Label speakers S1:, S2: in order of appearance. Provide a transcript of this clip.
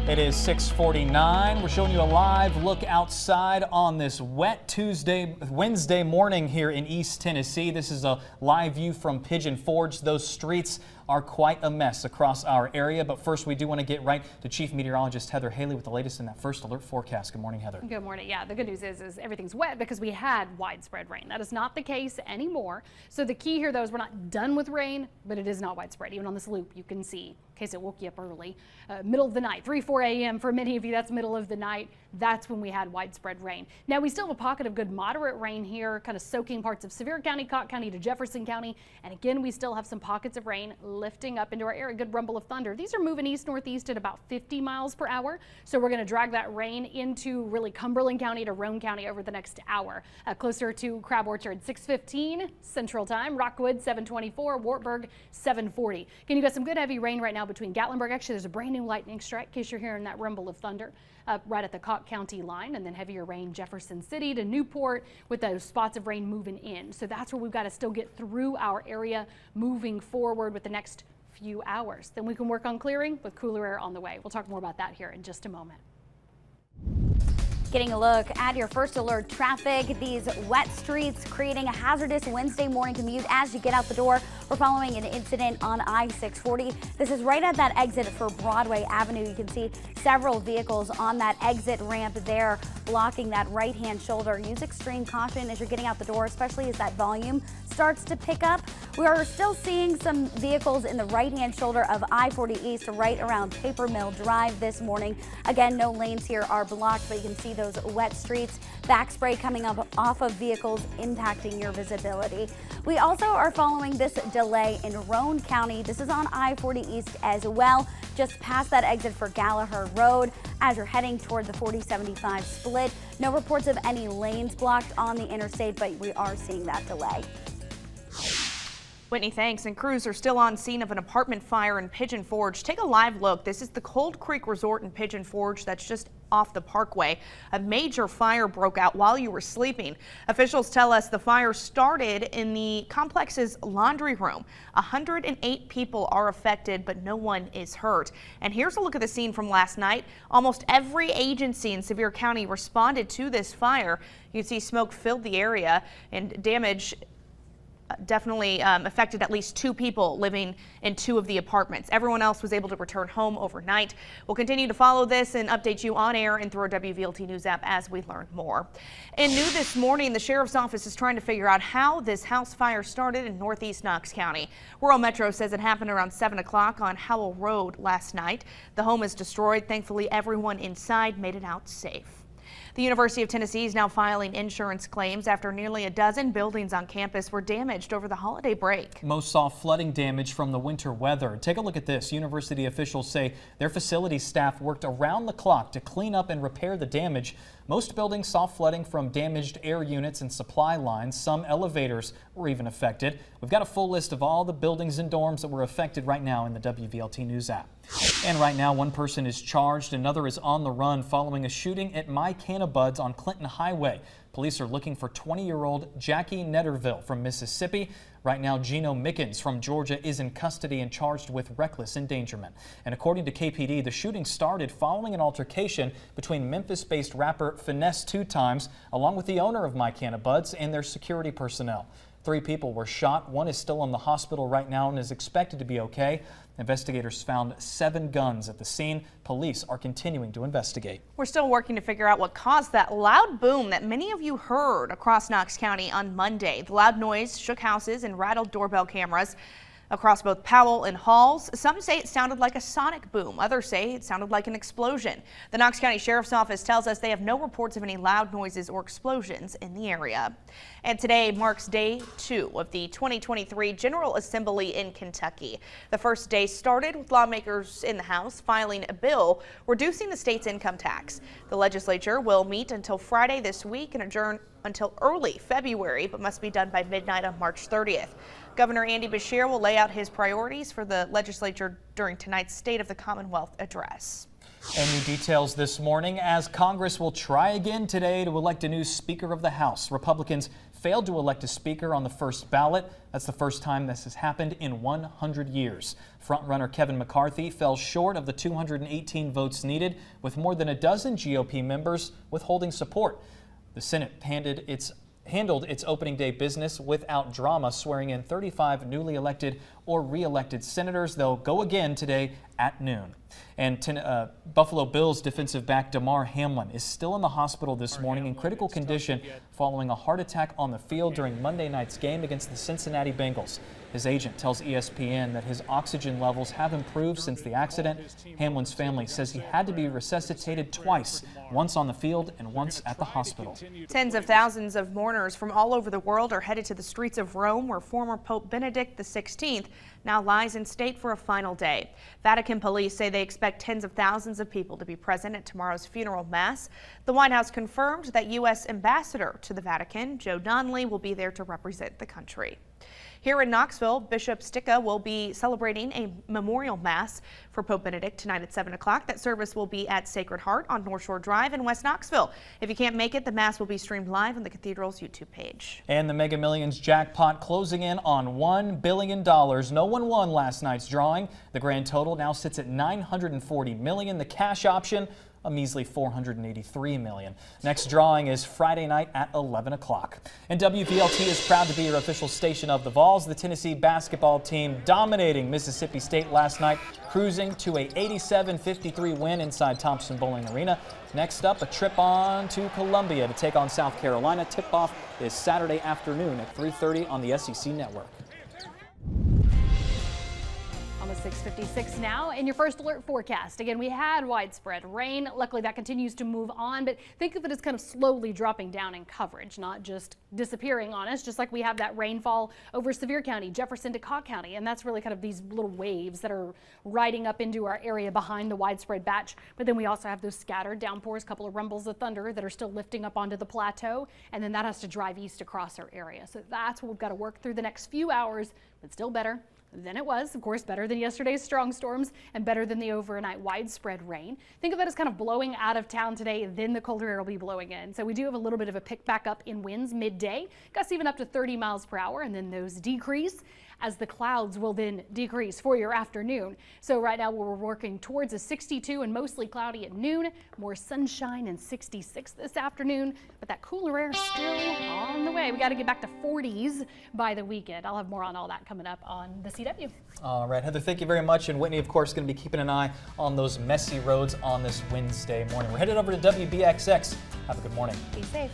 S1: It is 6:49. We're showing you a live look outside on this wet Wednesday morning here in East Tennessee. This is a live view from Pigeon Forge. Those streets are quite a mess across our area. But first, we do want to get right to Chief Meteorologist Heather Haley with the latest in that first alert forecast. Good morning, Heather.
S2: Good morning. Yeah, the good news is everything's wet because we had widespread rain. That is not the case anymore. So the key here, though, is we're not done with rain, but it is not widespread. Even on this loop, you can see, in case it woke you up early, middle of the night, 3-4 a.m. for many of you, that's middle of the night. That's when we had widespread rain. Now, we still have a pocket of good moderate rain here, kind of soaking parts of Sevier County, Cott County to Jefferson County. And again, we still have some pockets of rain lifting up into our area. Good rumble of thunder. These are moving east-northeast at about 50 miles per hour. So we're going to drag that rain into really Cumberland County to Roane County over the next hour. Closer to Crab Orchard, 6:15 Central Time. Rockwood, 7:24. Wartburg, 7:40. Again, you got some good heavy rain right now between Gatlinburg. Actually, there's a brand new lightning strike in case you're hearing that rumble of thunder right at the Cott County line, and then heavier rain Jefferson City to Newport with those spots of rain moving in. So that's where we've got to still get through our area moving forward with the next few hours. Then we can work on clearing with cooler air on the way. We'll talk more about that here in just a moment.
S3: Getting a look at your first alert traffic. These wet streets creating a hazardous Wednesday morning commute as you get out the door. We're following an incident on I-640. This is right at that exit for Broadway Avenue. You can see several vehicles on that exit ramp there blocking that right-hand shoulder. Use extreme caution as you're getting out the door, especially as that volume starts to pick up. We are still seeing some vehicles in the right-hand shoulder of I-40 East right around Paper Mill Drive this morning. Again, no lanes here are blocked, but you can see those wet streets, back spray coming up off of vehicles impacting your visibility. We also are following this delay in Roane County. This is on I-40 East as well, just past that exit for Gallagher Road as you're heading toward the 4075 split. No reports of any lanes blocked on the interstate, but we are seeing that delay.
S4: Whitney, thanks. And crews are still on scene of an apartment fire in Pigeon Forge. Take a live look. This is the Cold Creek Resort in Pigeon Forge that's just off the parkway. A major fire broke out while you were sleeping. Officials tell us the fire started in the complex's laundry room. 108 people are affected, but no one is hurt. And here's a look at the scene from last night. Almost every agency in Sevier County responded to this fire. You can see smoke filled the area and damage definitely affected at least 2 people living in 2 of the apartments. Everyone else was able to return home overnight. We'll continue to follow this and update you on air and through our WVLT News app as we learn more. And new this morning, the sheriff's office is trying to figure out how this house fire started in northeast Knox County. Rural Metro says it happened around 7 o'clock on Howell Road last night. The home is destroyed. Thankfully, everyone inside made it out safe. The University of Tennessee is now filing insurance claims after nearly a dozen buildings on campus were damaged over the holiday break.
S1: Most saw flooding damage from the winter weather. Take a look at this. University officials say their facility staff worked around the clock to clean up and repair the damage. Most buildings saw flooding from damaged air units and supply lines. Some elevators were even affected. We've got a full list of all the buildings and dorms that were affected right now in the WVLT News app. And right now, one person is charged, another is on the run following a shooting at My Canna Buds on Clinton Highway. Police are looking for 20-year-old Jackie Netterville from Mississippi. Right now, Gino Mickens from Georgia is in custody and charged with reckless endangerment. And according to KPD, the shooting started following an altercation between Memphis-based rapper Finesse 2 Times, along with the owner of My Canna Buds and their security personnel. 3 people were shot. One is still in the hospital right now and is expected to be okay. Investigators found 7 guns at the scene. Police are continuing to investigate.
S4: We're still working to figure out what caused that loud boom that many of you heard across Knox County on Monday. The loud noise shook houses and rattled doorbell cameras across both Powell and Halls. Some say it sounded like a sonic boom. Others say it sounded like an explosion. The Knox County Sheriff's Office tells us they have no reports of any loud noises or explosions in the area. And today marks day 2 of the 2023 General Assembly in Kentucky. The first day started with lawmakers in the House filing a bill reducing the state's income tax. The legislature will meet until Friday this week and adjourn until early February, but must be done by midnight on March 30th. Governor Andy Beshear will lay out his priorities for the legislature during tonight's State of the Commonwealth address.
S1: And new details this morning as Congress will try again today to elect a new Speaker of the House. Republicans failed to elect a Speaker on the first ballot. That's the first time this has happened in 100 years. Frontrunner Kevin McCarthy fell short of the 218 votes needed, with more than a dozen GOP members withholding support. The Senate handled its opening day business without drama, swearing in 35 newly elected or re-elected senators. They'll go again today at noon. And Buffalo Bills defensive back Damar Hamlin is still in the hospital this morning in critical condition following a heart attack on the field during Monday night's game against the Cincinnati Bengals. His agent tells ESPN that his oxygen levels have improved since the accident. Hamlin's family says he had to be resuscitated twice, once on the field and once at the hospital.
S4: Tens of thousands of mourners from all over the world are headed to the streets of Rome, where former Pope Benedict XVI now lies in state for a final day. Vatican police say they expect tens of thousands of people to be present at tomorrow's funeral mass. The White House confirmed that U.S. Ambassador to the Vatican, Joe Donnelly, will be there to represent the country. Here in Knoxville, Bishop Sticca will be celebrating a memorial mass for Pope Benedict tonight at 7 o'clock. That service will be at Sacred Heart on North Shore Drive in West Knoxville. If you can't make it, the mass will be streamed live on the cathedral's YouTube page.
S1: And the Mega Millions jackpot closing in on $1 billion. No one won last night's drawing. The grand total now sits at $940 million. The cash option, a measly $483 million. Next drawing is Friday night at 11 o'clock. And WVLT is proud to be your official station of the Vols. The Tennessee basketball team dominating Mississippi State last night, cruising to a 87-53 win inside Thompson-Boling Arena. Next up, a trip on to Columbia to take on South Carolina. Tip-off is Saturday afternoon at 3:30 on the SEC Network.
S2: Almost 6:56 now in your first alert forecast. Again, we had widespread rain. Luckily, that continues to move on, but think of it as kind of slowly dropping down in coverage, not just disappearing on us, just like we have that rainfall over Sevier County, Jefferson, DeKalb County, and that's really kind of these little waves that are riding up into our area behind the widespread batch. But then we also have those scattered downpours, a couple of rumbles of thunder that are still lifting up onto the plateau, and then that has to drive east across our area. So that's what we've got to work through the next few hours, but still better than it was, of course, better than yesterday's strong storms and better than the overnight widespread rain. Think of it as kind of blowing out of town today, then the colder air will be blowing in. So we do have a little bit of a pick back up in winds midday, gusts even up to 30 miles per hour, and then those decrease as the clouds will then decrease for your afternoon. So right now we're working towards a 62 and mostly cloudy at noon, more sunshine and 66 this afternoon, but that cooler air still on the way. We got to get back to 40s by the weekend. I'll have more on all that coming up on the CW.
S1: All right, Heather, thank you very much. And Whitney, of course, going to be keeping an eye on those messy roads on this Wednesday morning. We're headed over to WBXX. Have a good morning.
S3: Be safe.